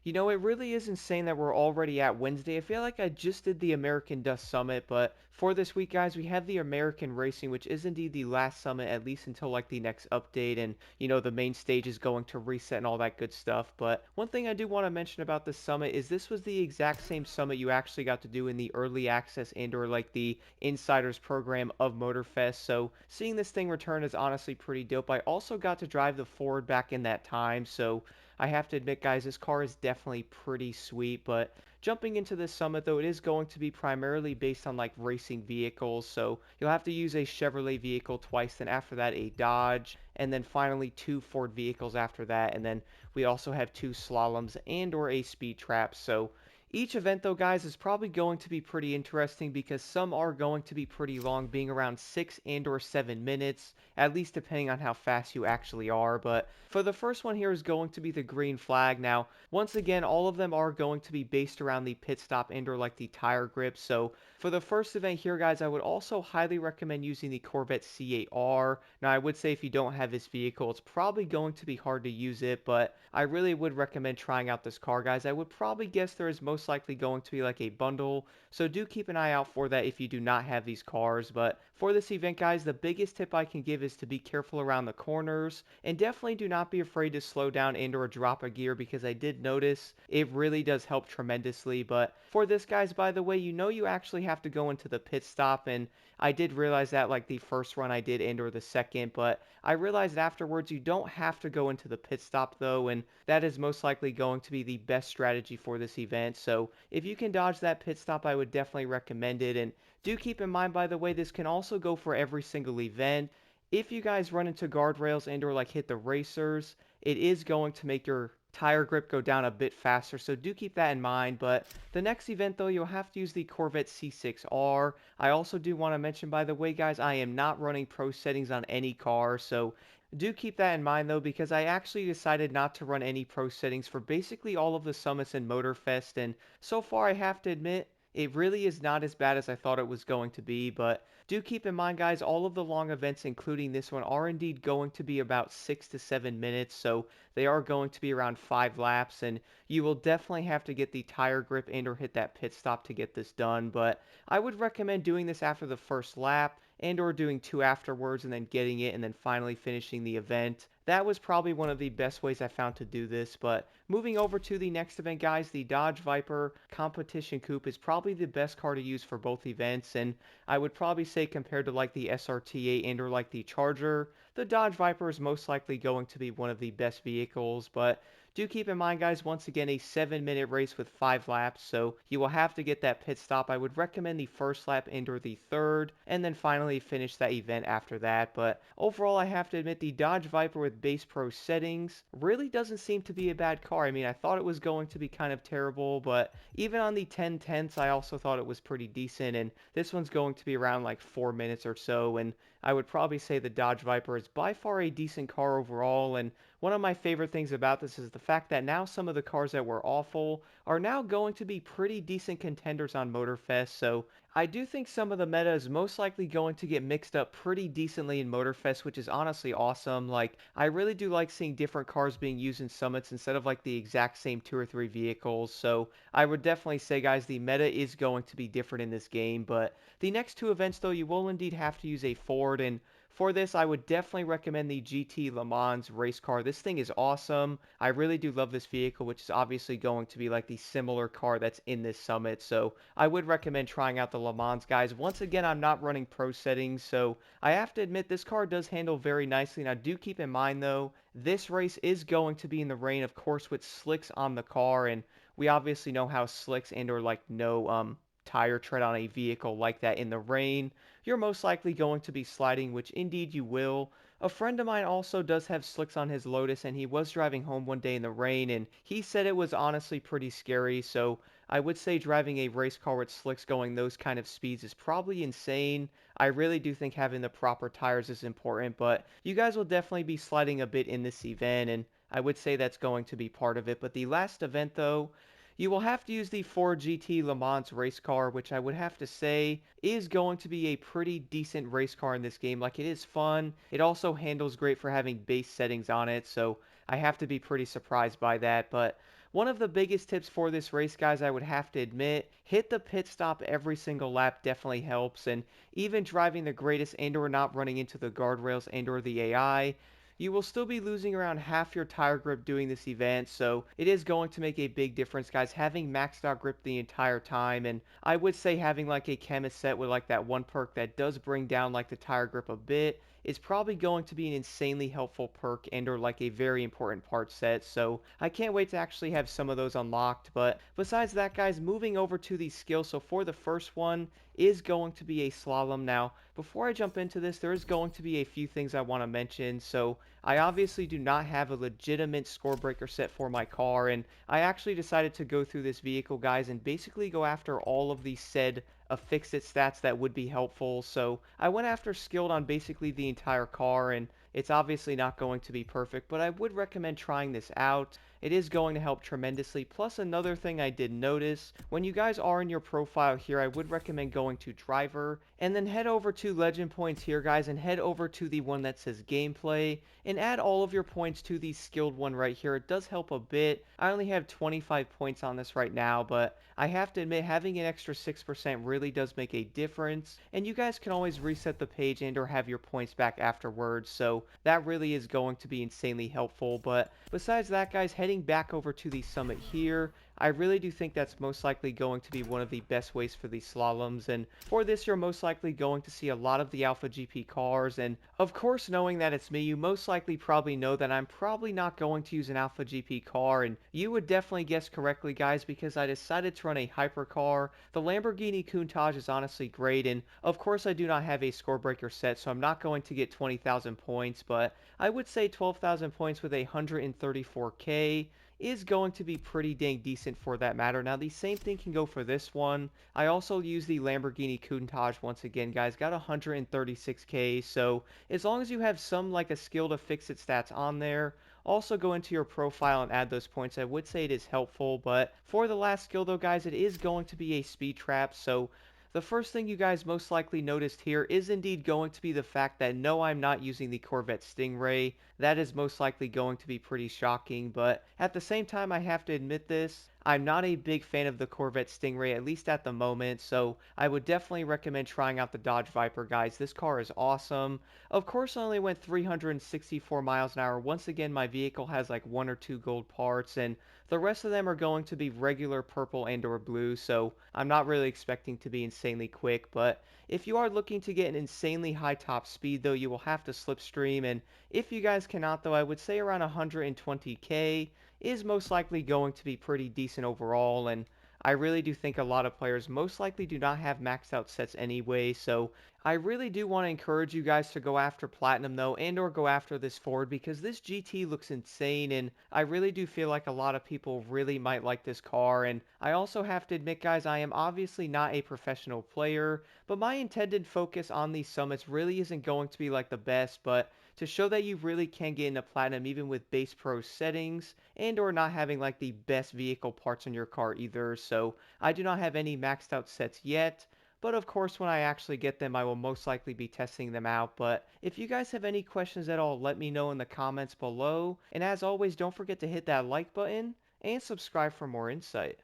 You know, it really is insane that we're already at Wednesday. I feel like I just did the American Dust Summit, but for this week, guys, we have the American Racing, which is indeed the last summit, at least until like the next update, and the main stage is going to reset and all that good stuff. But one thing I do want to mention about this summit is this was the exact same summit you actually got to do in the early access and/or like the insiders program of Motorfest. So seeing this thing return is honestly pretty dope. I also got to drive the Ford back in that time, so I have to admit, guys, this car is definitely pretty sweet, but jumping into this summit, though, it is going to be primarily based on, like, racing vehicles, so you'll have to use a Chevrolet vehicle twice, then after that, a Dodge, and then finally two Ford vehicles after that, and then we also have two Slaloms and or a Speedtrap, so each event, though, guys, is probably going to be pretty interesting because some are going to be pretty long, being around 6 and or 7 minutes, at least depending on how fast you actually are. But for the first one here is going to be the green flag. Now, once again, all of them are going to be based around the pit stop and or like the tire grip. So for the first event here, guys, I would also highly recommend using the Corvette C8R. Now, I would say if you don't have this vehicle, it's probably going to be hard to use it, but I really would recommend trying out this car, guys. I would probably guess there is most likely going to be like a bundle, so do keep an eye out for that if you do not have these cars. But for this event, guys, the biggest tip I can give is to be careful around the corners, and definitely do not be afraid to slow down and or drop a gear, because I did notice it really does help tremendously. But for this, guys, by the way, you actually have to go into the pit stop, and I did realize that like the first run I did and or the second, but I realized afterwards you don't have to go into the pit stop though, and that is most likely going to be the best strategy for this event. So if you can dodge that pit stop, I would definitely recommend it. And do keep in mind, by the way, this can also go for every single event. If you guys run into guardrails and or like hit the racers, it is going to make your tire grip go down a bit faster, so do keep that in mind. But the next event, though, you'll have to use the Corvette C6R. I also do want to mention, by the way, guys, I am not running pro settings on any car, so do keep that in mind, though, because I actually decided not to run any pro settings for basically all of the summits in Motorfest, and so far I have to admit, it really is not as bad as I thought it was going to be. But do keep in mind, guys, all of the long events, including this one, are indeed going to be about 6 to 7 minutes, so they are going to be around 5 laps, and you will definitely have to get the tire grip and or hit that pit stop to get this done. But I would recommend doing this after the first lap, and or doing two afterwards and then getting it and then finally finishing the event. That was probably one of the best ways I found to do this. But moving over to the next event, guys, the Dodge Viper Competition Coupe is probably the best car to use for both events, and I would probably say compared to like the SRT8 and or like the Charger, the Dodge Viper is most likely going to be one of the best vehicles. But do keep in mind, guys, once again, a 7-minute race with 5 laps, so you will have to get that pit stop. I would recommend the first lap and or the third, and then finally finish that event after that. But overall, I have to admit, the Dodge Viper with base pro settings really doesn't seem to be a bad car. I mean, I thought it was going to be kind of terrible, but even on the 1010s, I also thought it was pretty decent, and this one's going to be around like 4 minutes or so, and I would probably say the Dodge Viper is by far a decent car overall. And one of my favorite things about this is the fact that now some of the cars that were awful are now going to be pretty decent contenders on Motorfest. So I do think some of the meta is most likely going to get mixed up pretty decently in Motorfest, which is honestly awesome. Like, I really do like seeing different cars being used in summits instead of like the exact same two or three vehicles. So I would definitely say, guys, the meta is going to be different in this game. But the next two events, though, you will indeed have to use a Ford, and for this, I would definitely recommend the GT Le Mans race car. This thing is awesome. I really do love this vehicle, which is obviously going to be like the similar car that's in this summit. So I would recommend trying out the Le Mans, guys. Once again, I'm not running pro settings, so I have to admit this car does handle very nicely. Now, do keep in mind, though, this race is going to be in the rain, of course, with slicks on the car, and we obviously know how slicks and or like no tire tread on a vehicle like that in the rain, you're most likely going to be sliding, which indeed you will. A friend of mine also does have slicks on his Lotus, and he was driving home one day in the rain, and he said it was honestly pretty scary. So I would say driving a race car with slicks going those kind of speeds is probably insane. I really do think having the proper tires is important, but you guys will definitely be sliding a bit in this event, and I would say that's going to be part of it. But the last event, though, you will have to use the Ford GT Le Mans race car, which I would have to say is going to be a pretty decent race car in this game. Like, it is fun. It also handles great for having base settings on it, so I have to be pretty surprised by that. But one of the biggest tips for this race, guys, I would have to admit, hit the pit stop every single lap definitely helps, and even driving the greatest and or not running into the guardrails and or the AI, you will still be losing around half your tire grip doing this event, so it is going to make a big difference, guys, having maxed out grip the entire time. And I would say having like a chemist set with like that one perk that does bring down like the tire grip a bit is probably going to be an insanely helpful perk and or like a very important part set. So I can't wait to actually have some of those unlocked. But besides that, guys, moving over to the skills. So for the first one is going to be a slalom. Now, before I jump into this, there is going to be a few things I want to mention. So I obviously do not have a legitimate score breaker set for my car, and I actually decided to go through this vehicle, guys, and basically go after all of the said affixit stats that would be helpful. So I went after skilled on basically the entire car, and it's obviously not going to be perfect, but I would recommend trying this out. It is going to help tremendously. Plus, another thing I did notice, when you guys are in your profile here, I would recommend going to driver and then head over to legend points here, guys, and head over to the one that says gameplay and add all of your points to the skilled one right here. It does help a bit. I only have 25 points on this right now, but I have to admit having an extra 6% really does make a difference, and you guys can always reset the page and or have your points back afterwards, so that really is going to be insanely helpful. But besides that, guys, heading back over to the summit here, I really do think that's most likely going to be one of the best ways for these slaloms, and for this you're most likely going to see a lot of the Alpha GP cars, and of course, knowing that it's me, you most likely probably know that I'm probably not going to use an Alpha GP car, and you would definitely guess correctly, guys, because I decided to run a hypercar. The Lamborghini Countach is honestly great, and of course I do not have a score breaker set, so I'm not going to get 20,000 points, but I would say 12,000 points with a 134k is going to be pretty dang decent for that matter. Now, the same thing can go for this one. I also use the Lamborghini Countach once again, guys. Got 136k, so as long as you have some like a skill to fix it stats on there, also go into your profile and add those points. I would say it is helpful, but for the last skill though, guys, it is going to be a Speedtrap, so the first thing you guys most likely noticed here is indeed going to be the fact that no, I'm not using the Corvette Stingray. That is most likely going to be pretty shocking, but at the same time, I have to admit this. I'm not a big fan of the Corvette Stingray, at least at the moment, so I would definitely recommend trying out the Dodge Viper, guys. This car is awesome. Of course, I only went 364 miles an hour. Once again, my vehicle has like one or two gold parts, and the rest of them are going to be regular purple and or blue, so I'm not really expecting to be insanely quick. But if you are looking to get an insanely high top speed, though, you will have to slipstream, and if you guys cannot, though, I would say around 120k is most likely going to be pretty decent overall, and I really do think a lot of players most likely do not have maxed out sets anyway, so I really do want to encourage you guys to go after Platinum though, and or go after this Ford, because this GT looks insane, and I really do feel like a lot of people really might like this car. And I also have to admit, guys, I am obviously not a professional player, but my intended focus on these summits really isn't going to be like the best, but to show that you really can get into Platinum even with base pro settings and or not having like the best vehicle parts on your car either. So I do not have any maxed out sets yet, but of course when I actually get them I will most likely be testing them out. But if you guys have any questions at all, let me know in the comments below, and as always, don't forget to hit that like button and subscribe for more insight.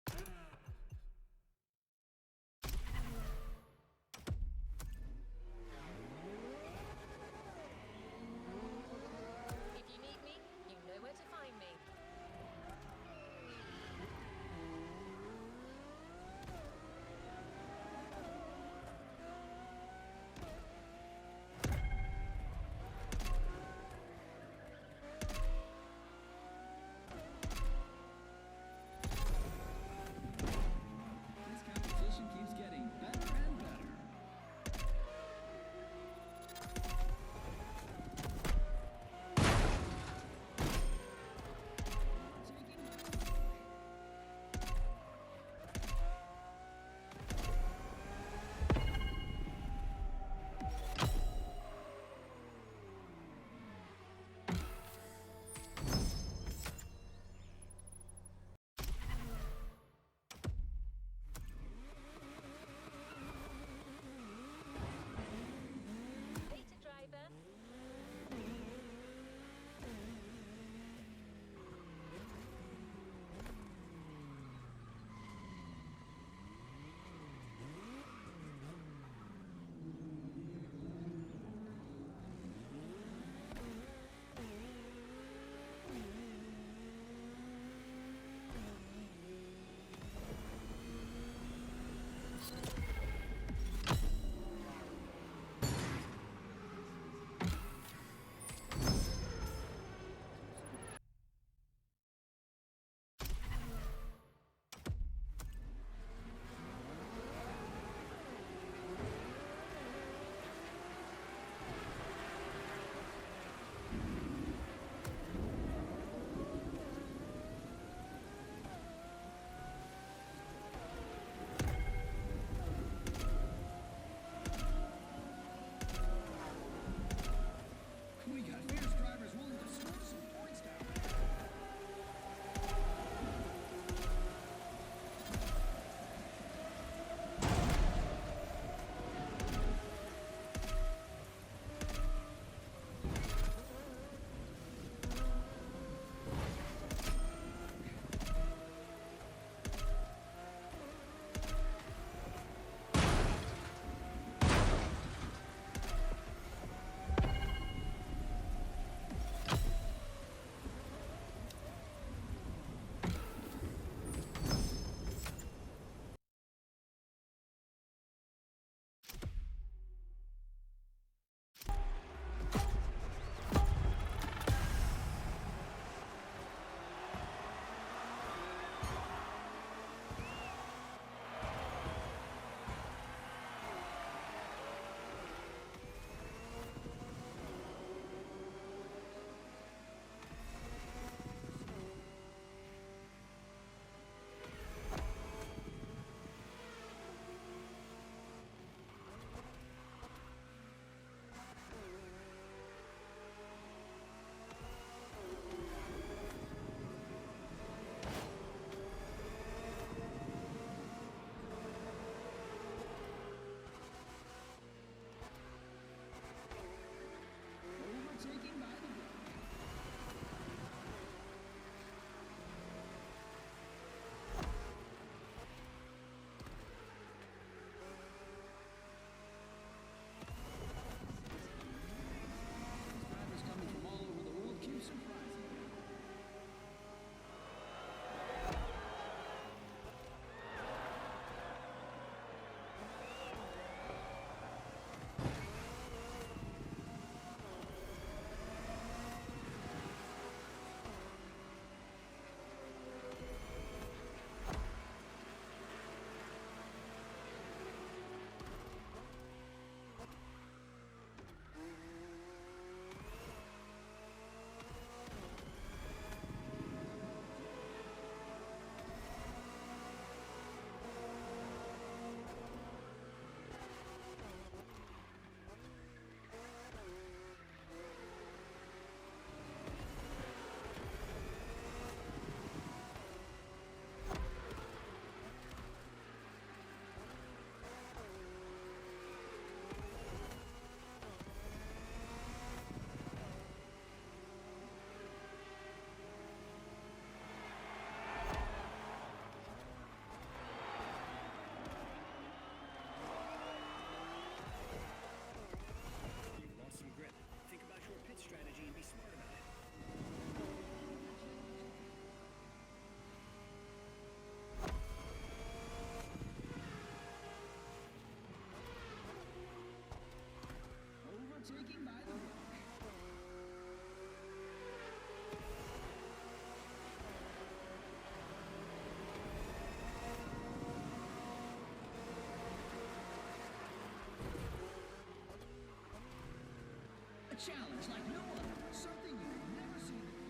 If you need me, you know where to find me. challenge like no other. Something you've never seen before.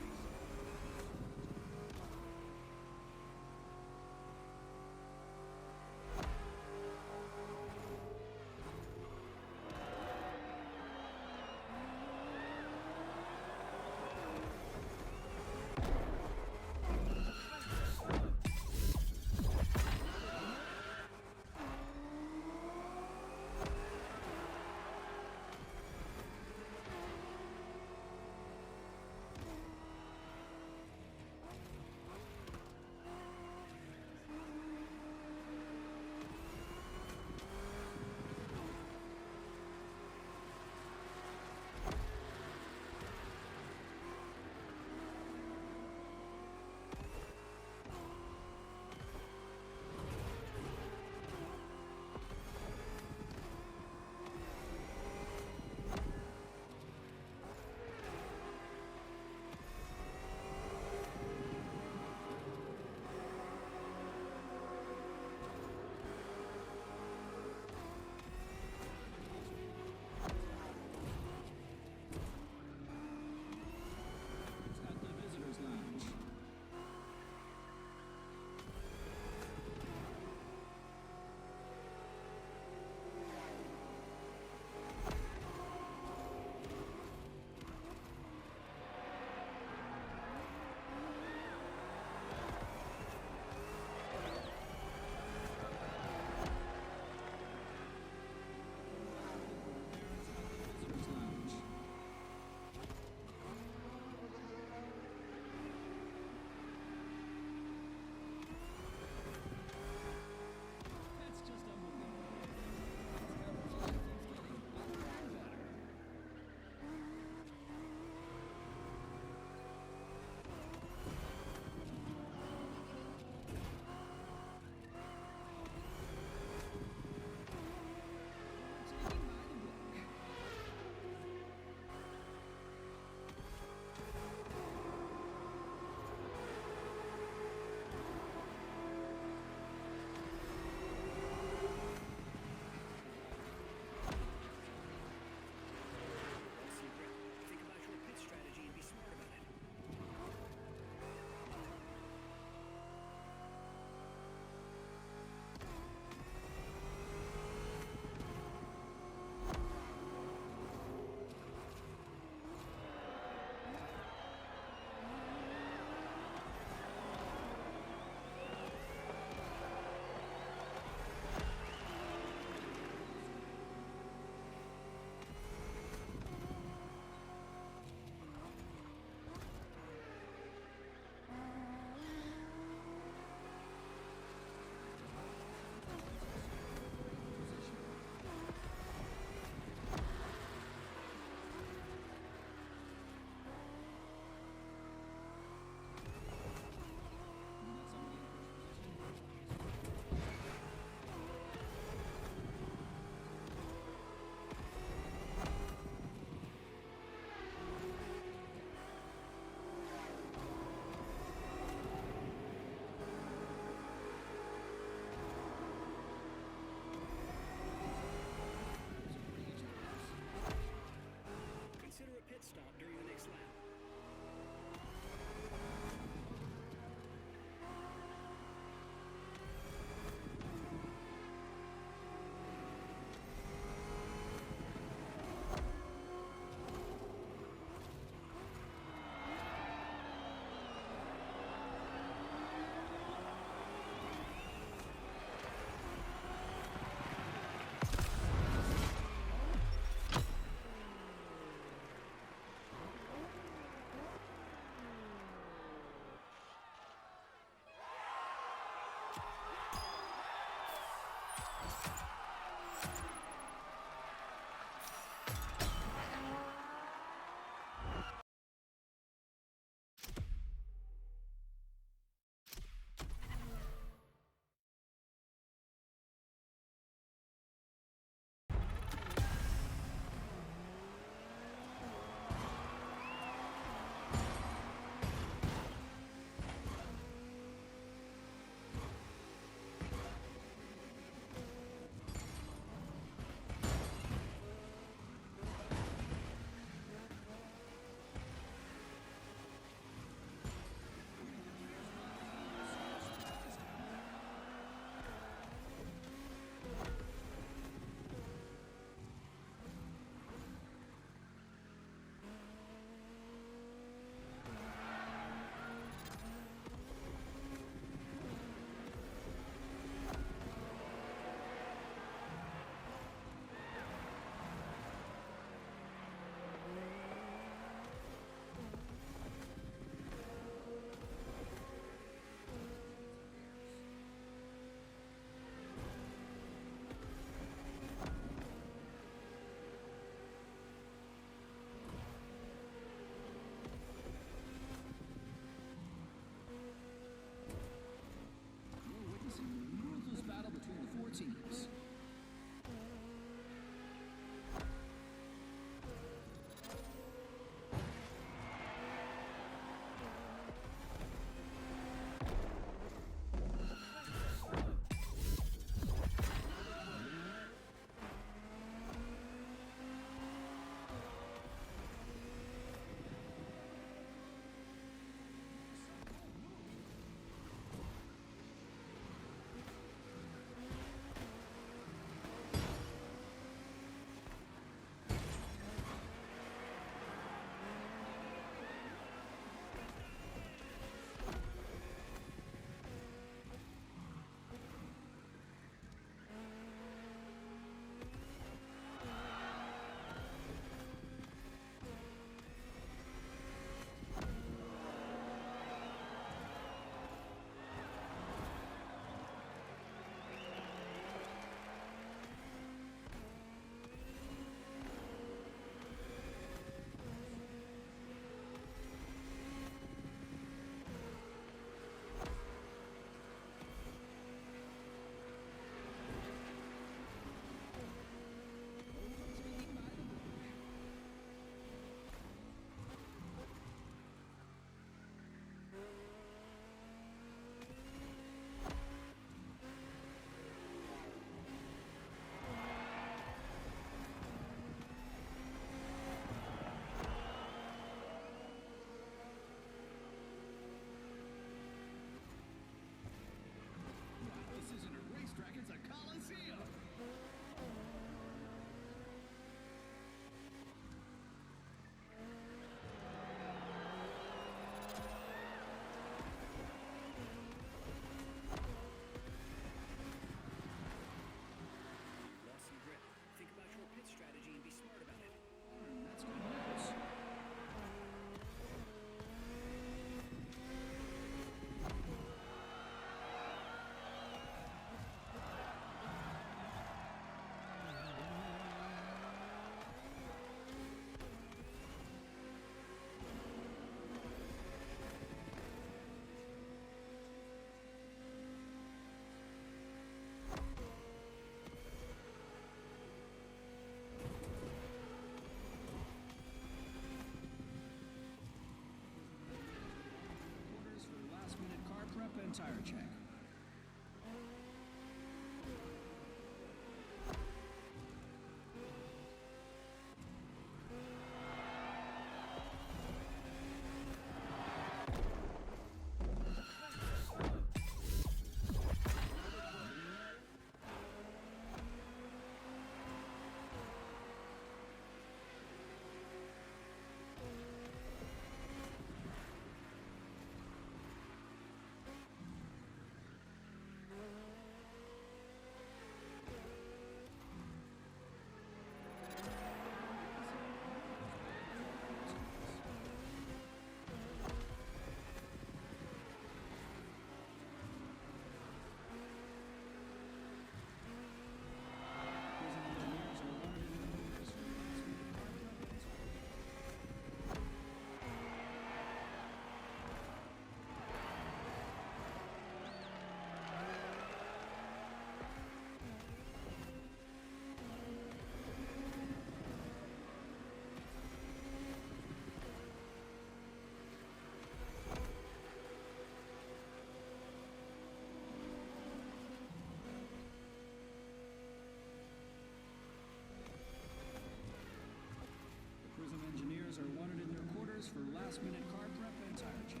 last-minute car prep and tire check.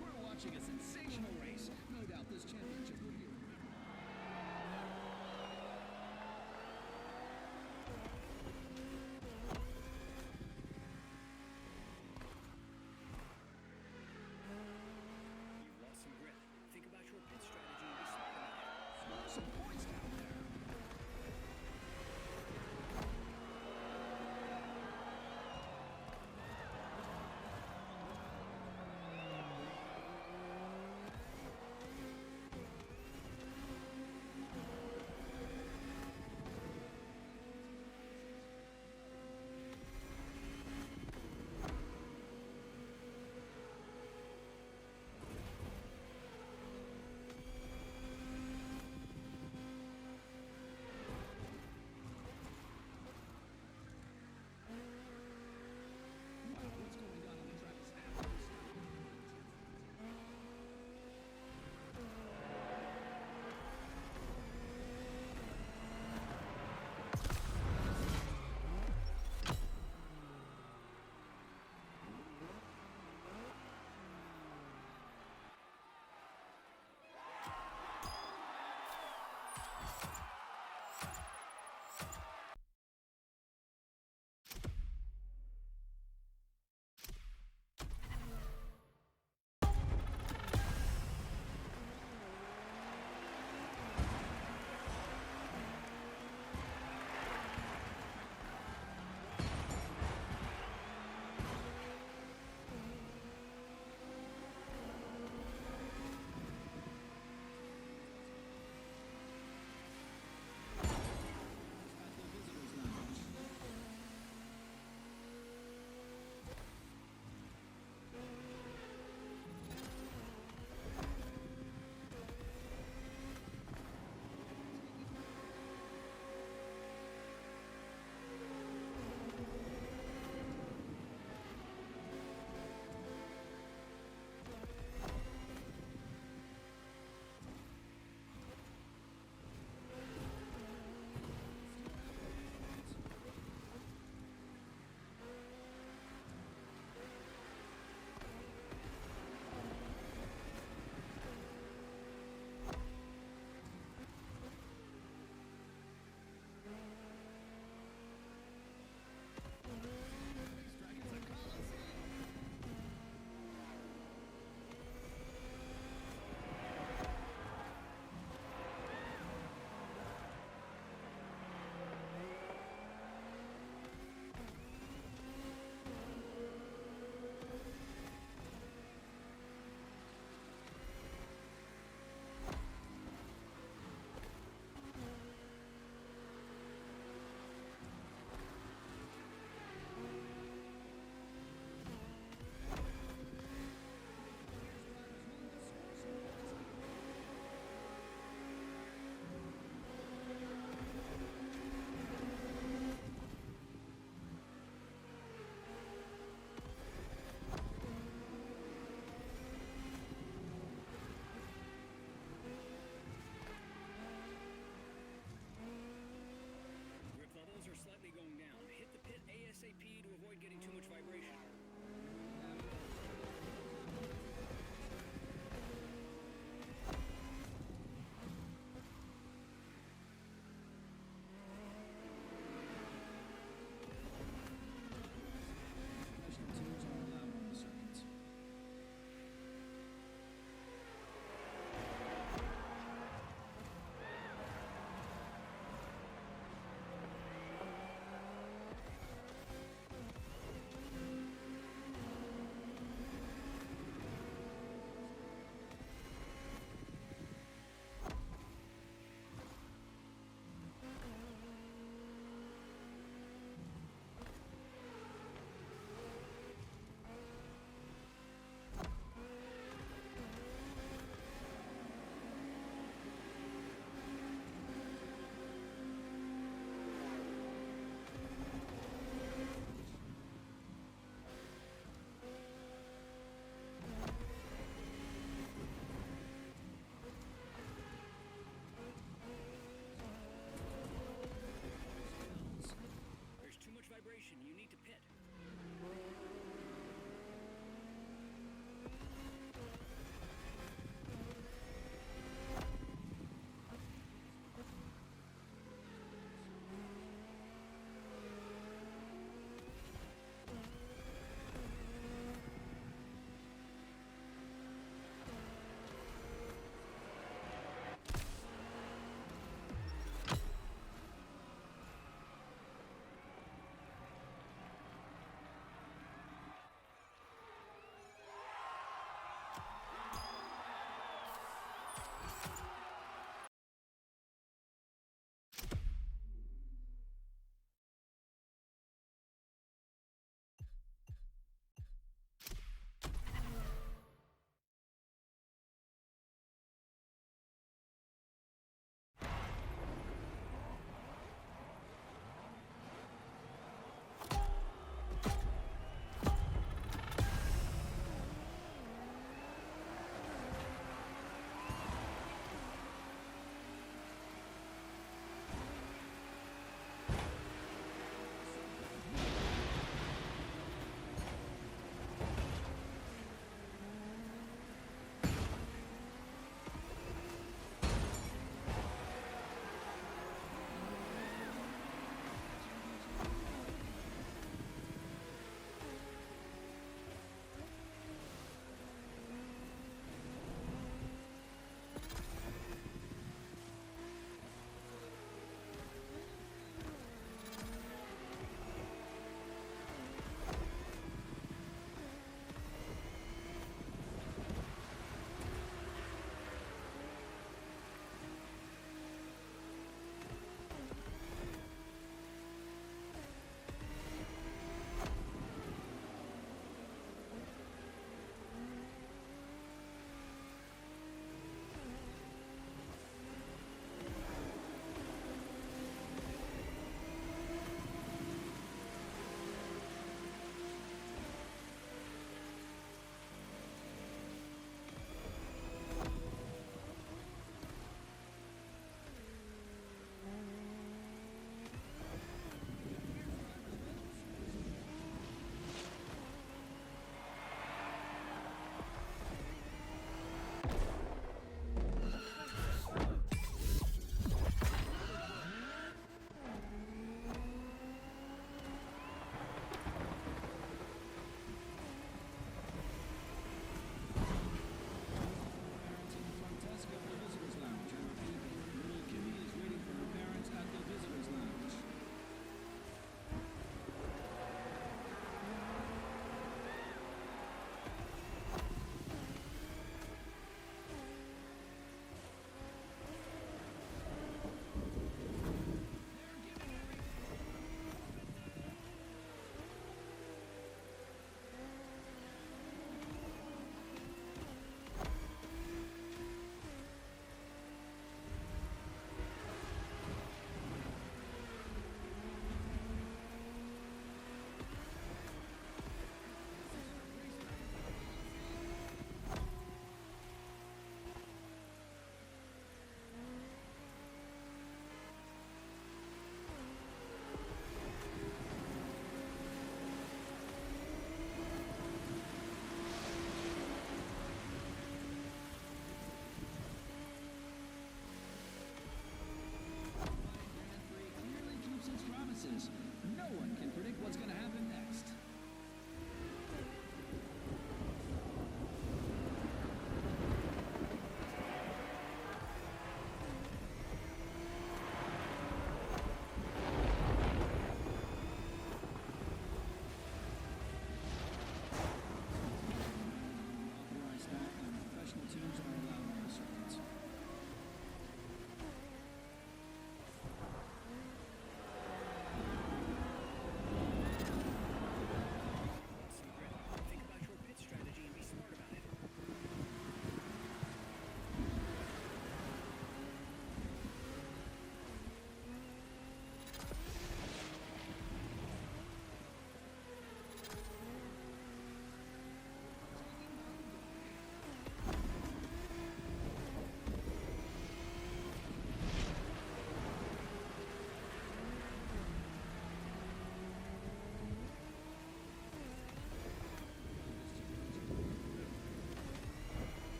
We're watching a sensational race. No doubt this championship will be remembered. You've lost some grip. Think about your pit strategy and be smart about it. Score some points down there.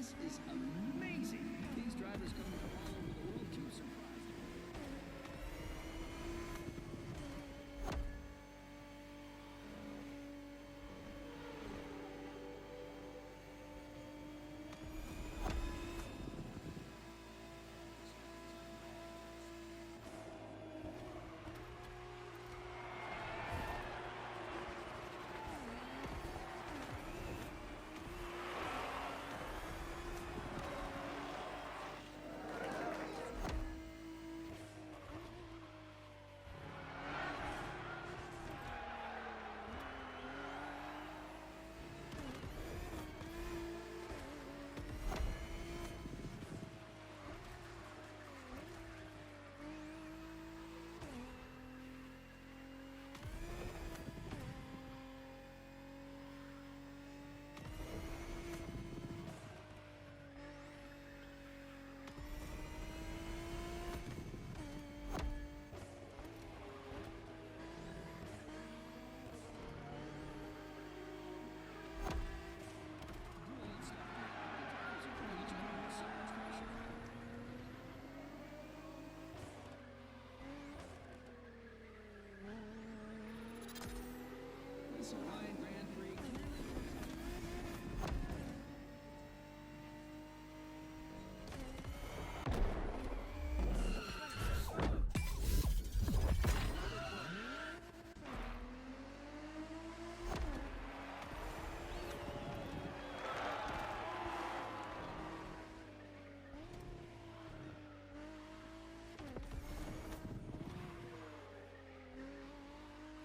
This is amazing. These drivers coming from all over the world keep surprising.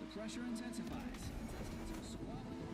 The pressure intensifies. Contestants are squabbling